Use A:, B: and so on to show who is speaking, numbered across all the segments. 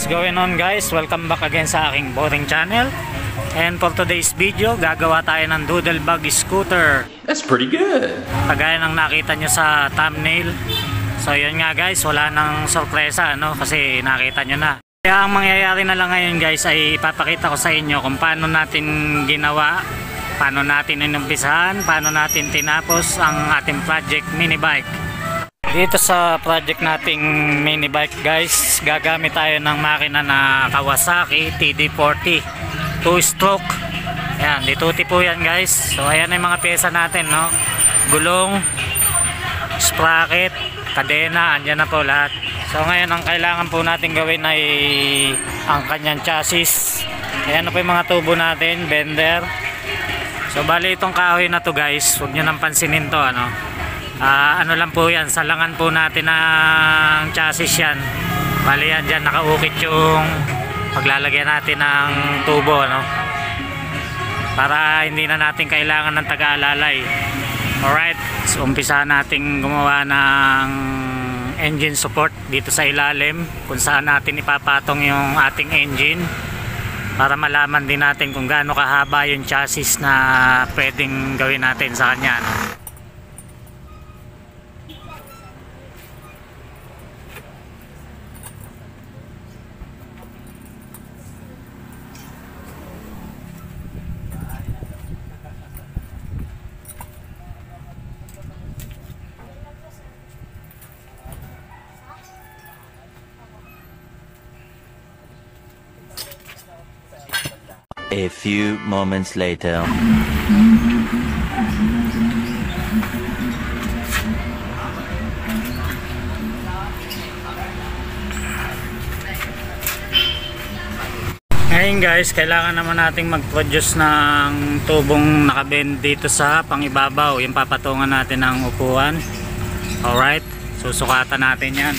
A: What's going on guys? Welcome back again sa aking boring channel. And for today's video, gagawa tayo ng Doodlebug scooter.
B: That's pretty good.
A: Kagaya ng nakita nyo sa thumbnail. So yun nga guys, wala nang sorpresa kasi nakita nyo na. Kaya ang mangyayari na lang ngayon guys ay ipapakita ko sa inyo kung paano natin ginawa, paano natin inumpisahan, paano natin tinapos ang ating project mini bike. Dito sa project nating mini bike guys, gagamit tayo ng makina na Kawasaki TD40 2-stroke. Ayan, dituti po yan guys. So ayan yung mga pyesa natin, gulong, sprocket, kadena, andyan na po lahat. So ngayon ang kailangan po natin gawin ay ang kanyang chassis. Ayan na po yung mga tubo natin, bender. So bali itong kahoy na to guys, huwag nyo nang pansinin to ano lang po yan, salangan po natin ng chassis yan. Bali yan dyan, nakaukit yung paglalagyan natin ng tubo para hindi na natin kailangan ng taga-alalay. Alright, so umpisahan natin gumawa ng engine support dito sa ilalim kung saan natin ipapatong yung ating engine para malaman din natin kung gaano kahaba yung chassis na pwedeng gawin natin sa kanya
C: A few moments later.
A: Ngayon guys, kailangan naman nating mag-produce ng tubong nakabend dito sa pangibabaw, yung papatungan natin ng upuan. Alright, susukatan natin yan.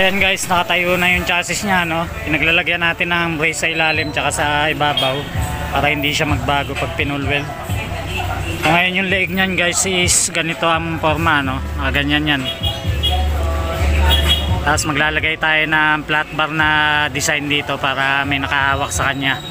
A: Ayan guys, nakatayo na yung chassis niya Pinaglalagyan natin ng brace sa ilalim tsaka sa ibabaw para hindi siya magbago pag pinulweld. So, ngayon yung leeg niyan guys is ganito ang forma ganyan yan. Tapos maglalagay tayo ng flat bar na design dito para may nakahawak sa kanya.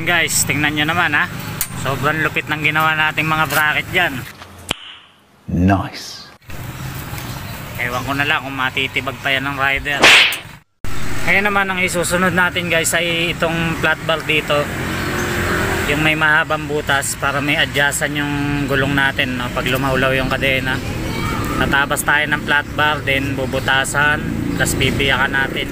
A: guys, tingnan nyo naman ha. Sobrang lupit ng ginawa nating mga bracket dyan.
C: Nice.
A: Ewan ko na lang kung matitibag pa yan ng rider. Ngayon naman ang isusunod natin guys ay itong flat bar dito. Yung may mahabang butas para may adjustan yung gulong natin, no? Pag lumahulaw yung kadena. Tatabas tayo ng flat bar, then bubutasan, tapos bibiyakan natin.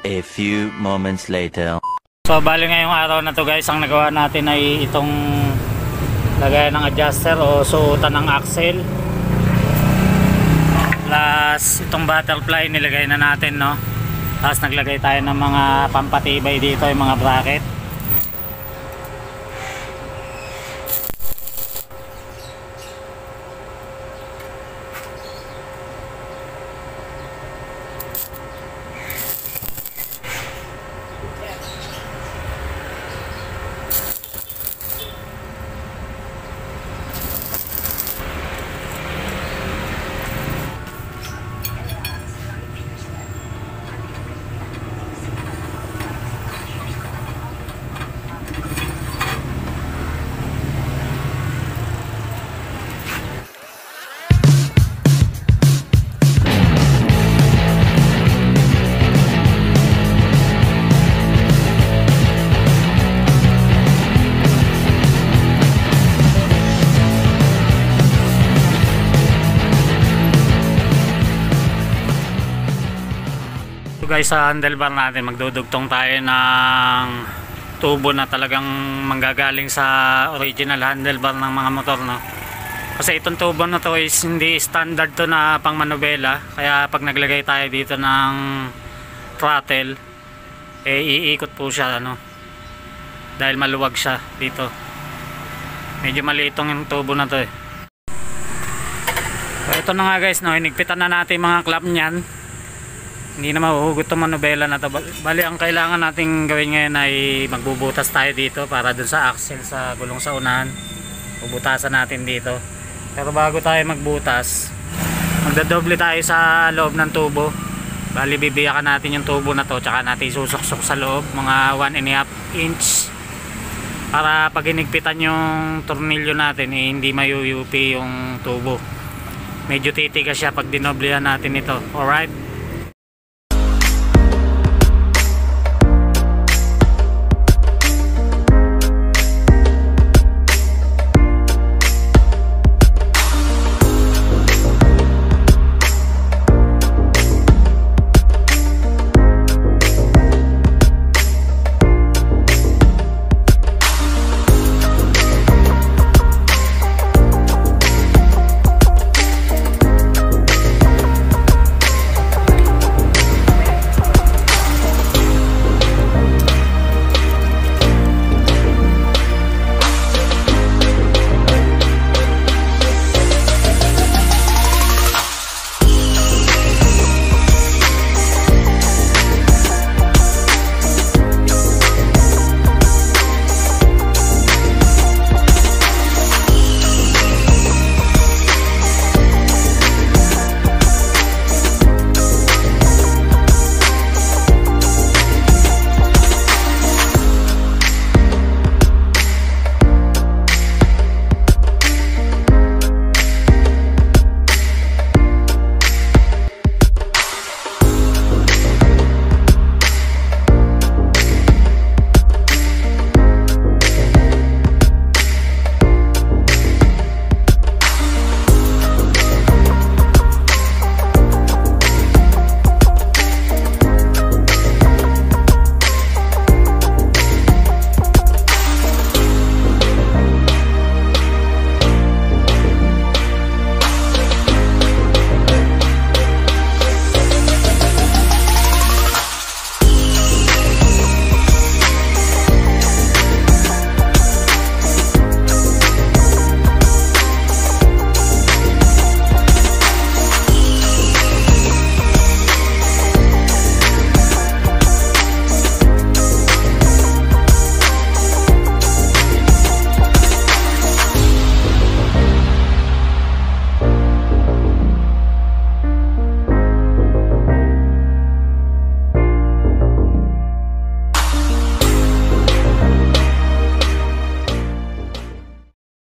C: A few moments later.
A: So bali ngayong araw na to guys, ang nagawa natin ay itong lagayan ng adjuster o suotan ng axle. Plus itong butterfly nilagay na natin, no. Tapos naglagay tayo ng mga pampatibay dito, yung mga bracket. So guys, sa handlebar natin magdudugtong tayo ng tubo na talagang manggagaling sa original handlebar ng mga motor, no? Kasi itong tubo na to is hindi standard to na pang manubela, kaya pag naglagay tayo dito ng throttle, eh iikot po siya ano, dahil maluwag siya dito. Medyo maliitong yung tubo na to eh. So ito na nga guys, no, hinigpitan na natin mga clamp niyan. Hindi na mahuhugot itong manubela na to. Bali ang kailangan nating gawin ngayon ay magbubutas tayo dito para dun sa axle sa gulong sa unahan. Bubutasan natin dito. Pero bago tayo magbutas, magdadoble tayo sa loob ng tubo. Bali bibiyakan natin yung tubo na to, tsaka natin susuksok sa loob mga 1.5 inch para pag hinigpitan yung tornilyo natin eh, hindi mayuyupi yung tubo. Medyo titigas siya pag dinoblehan natin ito. Alright.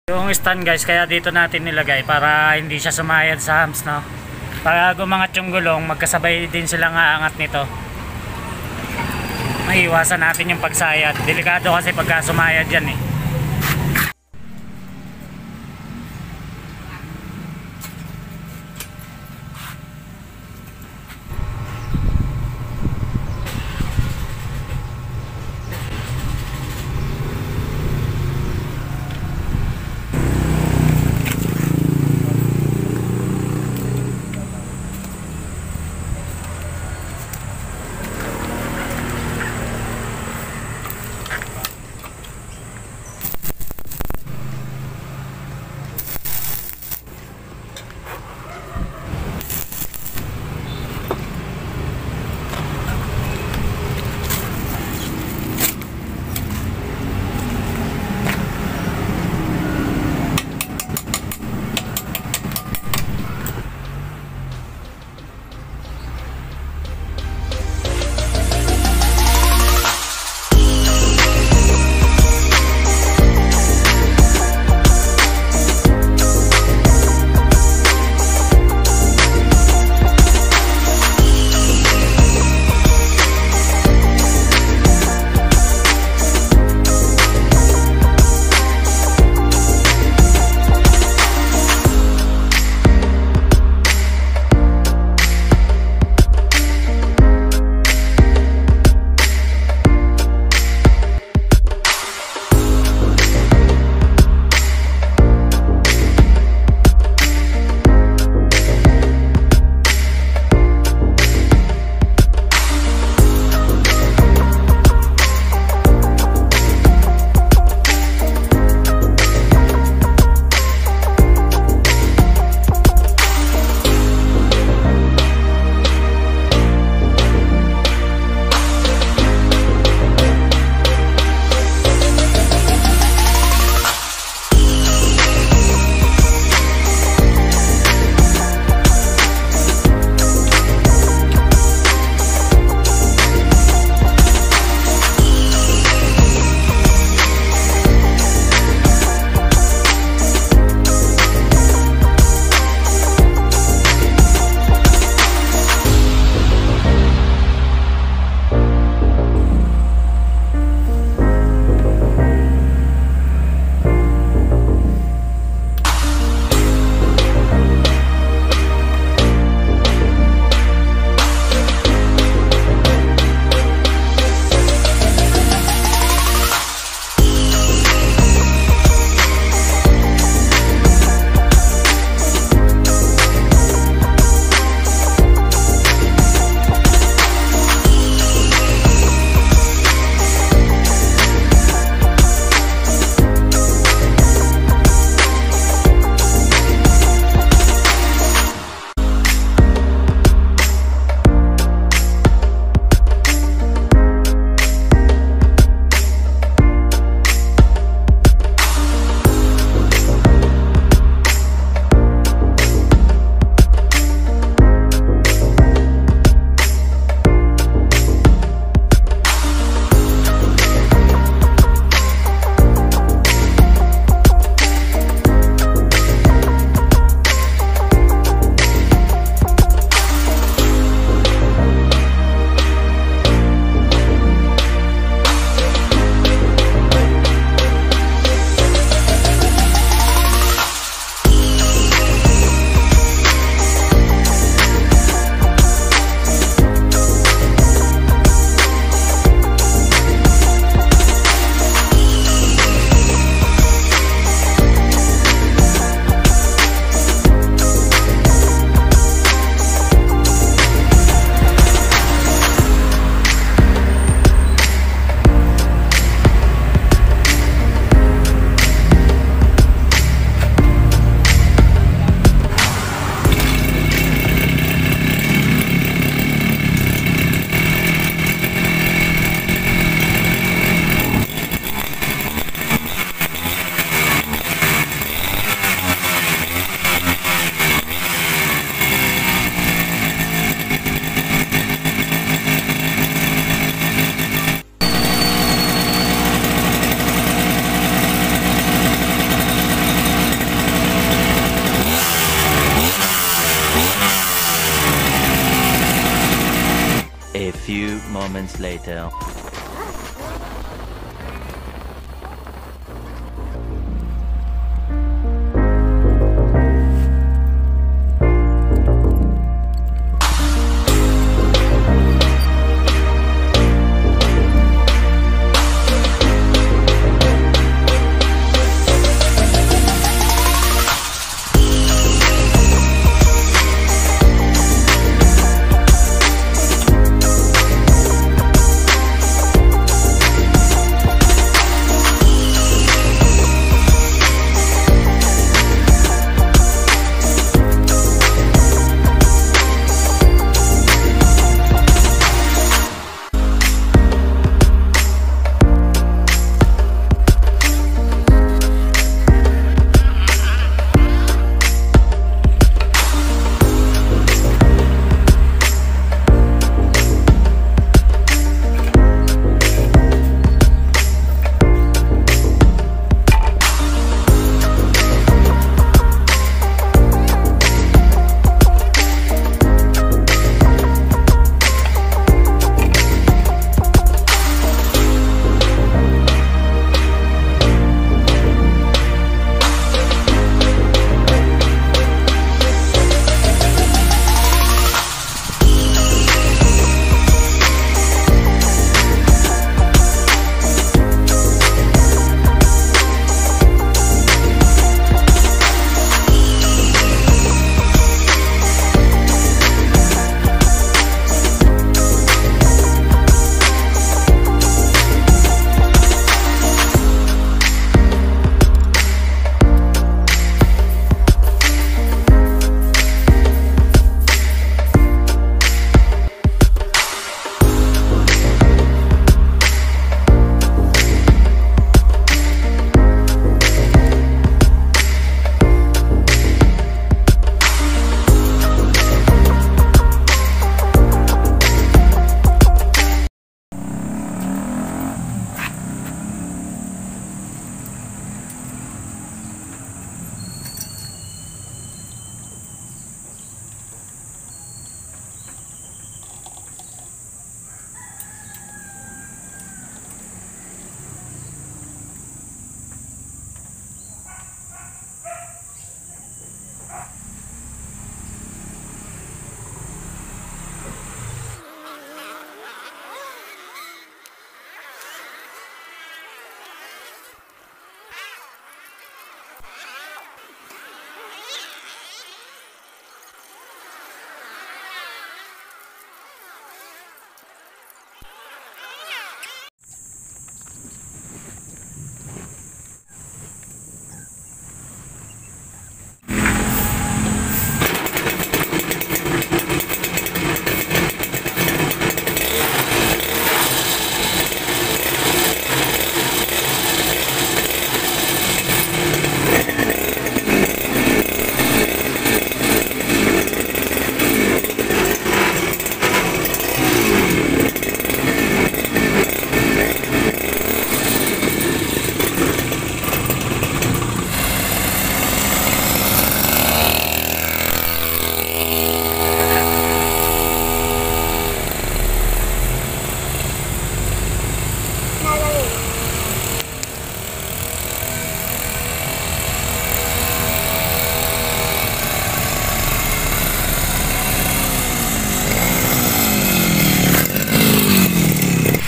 A: Yung stand guys, kaya dito natin nilagay para hindi siya sumayad sa hams, no? Para gumangat yung gulong, magkasabay din silang aangat nito. Maiiwasan natin yung pagsayad. Delikado kasi pagka sumayad yan eh.
C: moments later.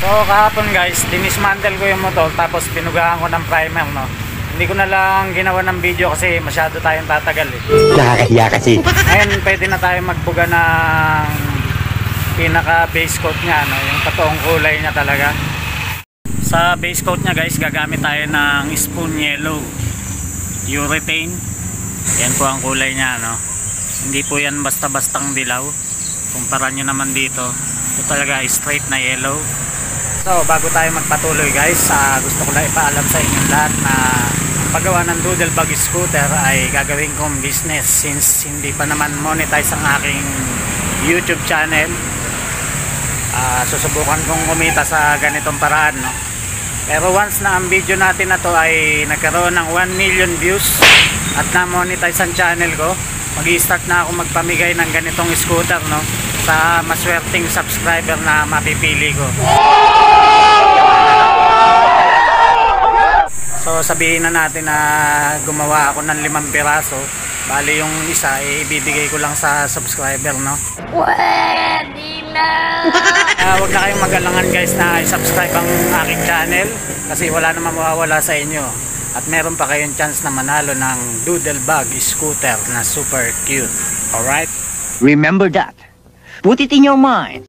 A: So kahapon guys, dinismantle ko yung motor tapos pinugahan ko ng primer, no. Hindi ko na lang ginawa ng video kasi masyado tayong tatagal eh.
C: Nakakahiya kasi.
A: Ngayon pwede na tayo magbuga ng pinaka base coat niya, no, yung totoong kulay niya talaga. Sa base coat niya guys, gagamit tayo ng spoon yellow urethane. Yan po ang kulay niya, no. Hindi po yan basta-bastang dilaw. Kumpara nyo naman dito, ito talaga straight na yellow. So bago tayo magpatuloy guys, gusto ko lang ipaalam sa inyong lahat na paggawa ng doodle bug scooter ay gagawin kong business since hindi pa naman monetize ang aking YouTube channel. Susubukan kong kumita sa ganitong paraan, no? Pero once na ang video natin na to ay nagkaroon ng 1 million views at na monetize ang channel ko, mag-i-start na ako magpamigay ng ganitong scooter, no? sa maswerteng subscriber na mapipili ko. So sabihin na natin na gumawa ako ng 5 piraso. Bali yung isa ibibigay ko lang sa subscriber, no?
B: Pwede na!
A: Huwag na kayong mag-alangan guys na i-subscribe ang aking channel kasi wala namang mawawala sa inyo. At meron pa kayong chance na manalo ng Doodle Bug scooter na super cute. Alright?
D: Remember that. Put it in your mind.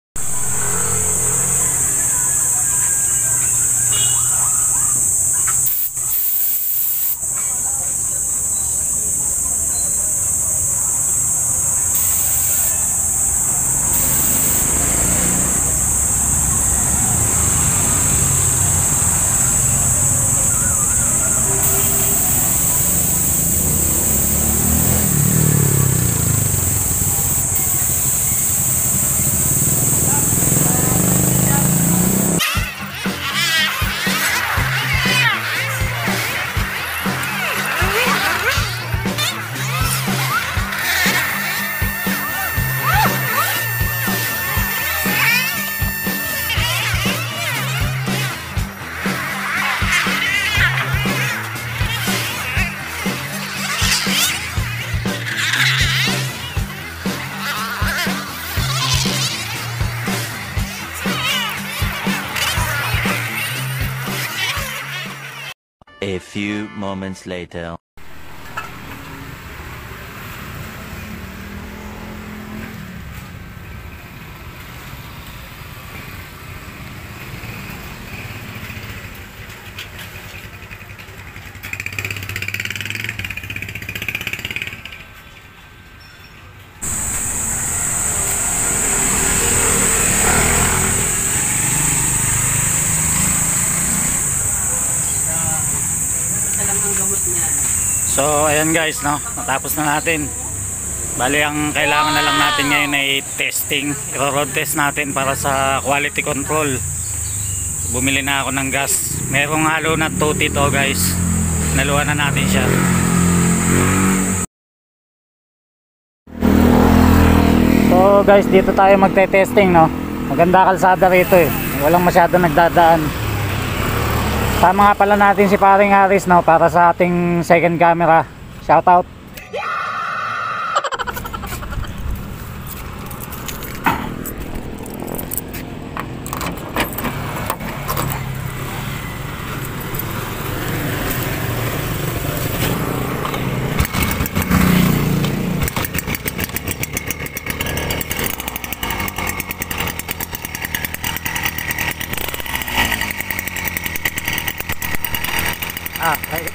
C: A few moments later.
A: So ayan guys, no, natapos na natin. Bali ang kailangan na lang natin ngayon ay testing. I-road test natin para sa quality control. Bumili na ako ng gas. Merong halo na tuti to guys. Naluan na natin siya. So guys, dito tayo magte-testing, no. Maganda kalsada rito eh. Walang masyado nagdadaan. Tama nga pala natin si Paring Aris, no, para sa ating second camera. Shout out.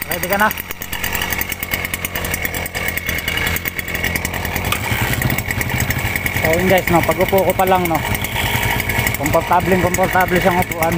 A: Ready ka na? So yun guys, no, pag upo ko pa lang, no, komportable siyang upuan.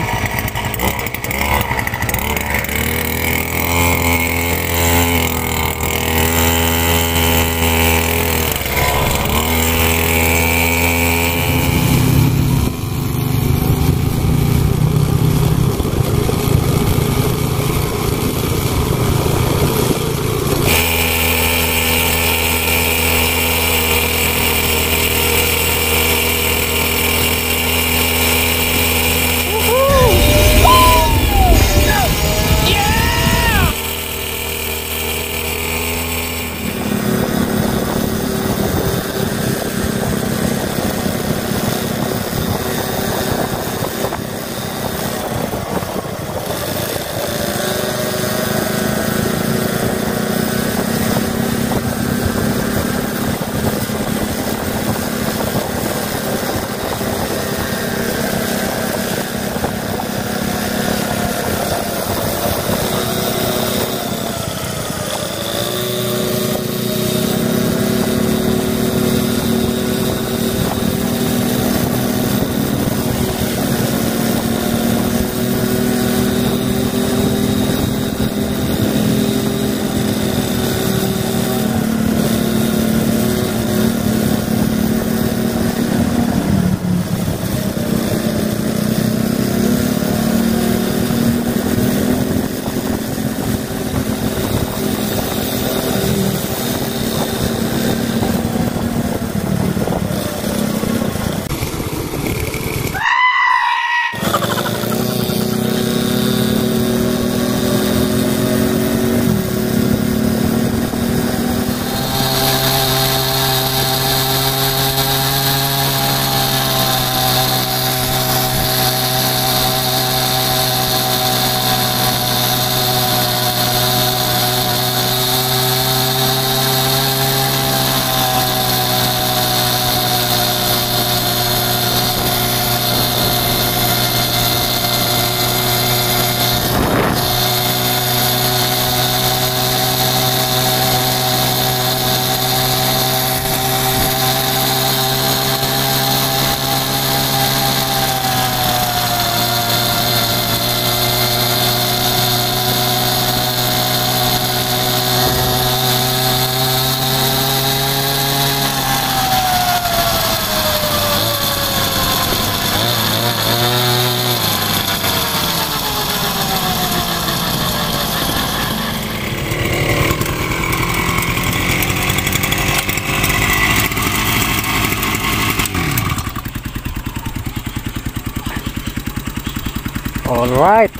A: Alright,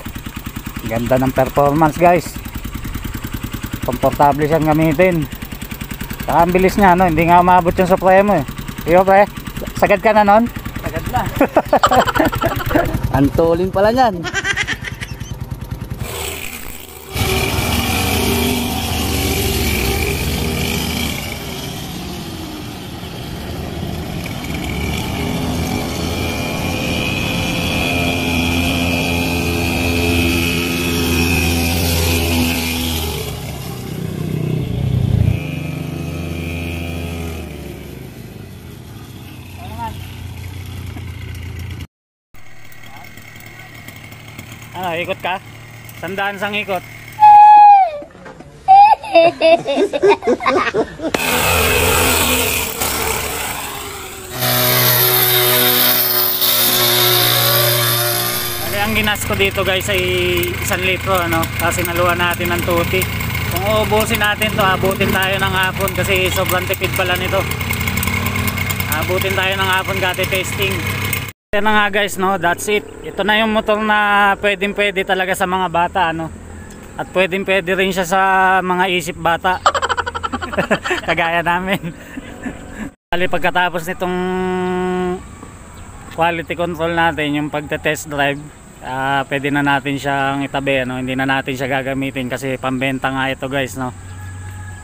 A: ganda ng performance guys, komportable siyang gamitin, saka ang bilis niya, no? Hindi nga umabot yung supremo eh. Iyo pre, sagad ka na nun?
E: Agad na. Antulin pala niyan.
A: Ano, ikot ka? Sandaan sang ikot. Bali, ang ginas ko dito guys ay 1 litro, ano, kasi naluan natin ng tuti. Kung uubusin natin to, abutin tayo ng hapon kasi sobrang tipid pala nito. Abutin tayo ng hapon kati testing. Yan na nga guys, no, that's it. Ito na yung motor na pwedeng pwede talaga sa mga bata, ano. At pwedeng pwede rin siya sa mga isip bata. Kagaya namin. Bali, pagkatapos nitong quality control natin, yung pagte-test drive, pwede na natin siyang itabi, ano. Hindi na natin siya gagamitin kasi pambenta nga ito guys, no.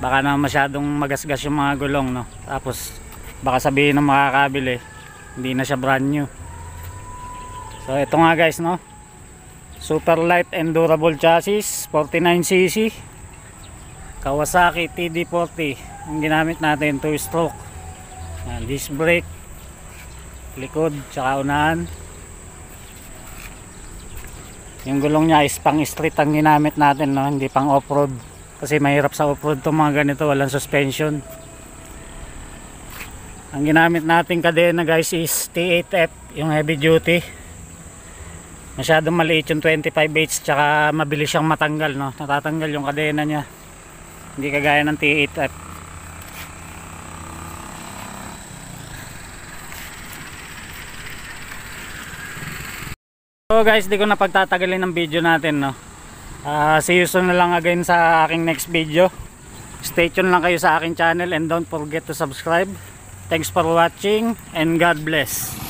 A: Baka na masyadong magasgas yung mga gulong, no. Tapos baka sabihin ng makakabili, hindi na siya brand new. So ito nga guys, no, super light and durable chassis, 49cc Kawasaki TD40 ang ginamit natin, 2 stroke, disc brake, likod tsaka unahan. Yung gulong niya is pang street ang ginamit natin, no, hindi pang off-road kasi mahirap sa off-road itong mga ganito, walang suspension. Ang ginamit natin kadena guys is T8F, yung heavy duty. Masyadong maliit yung 25H, tsaka mabilis siyang matanggal, no? Natatanggal yung kadena niya, hindi kagaya ng T8F. So guys, di ko na pagtatagalin ng video natin, no? See you soon na lang again sa aking next video. Stay tuned lang kayo sa aking channel and don't forget to subscribe. Thanks for watching and God bless.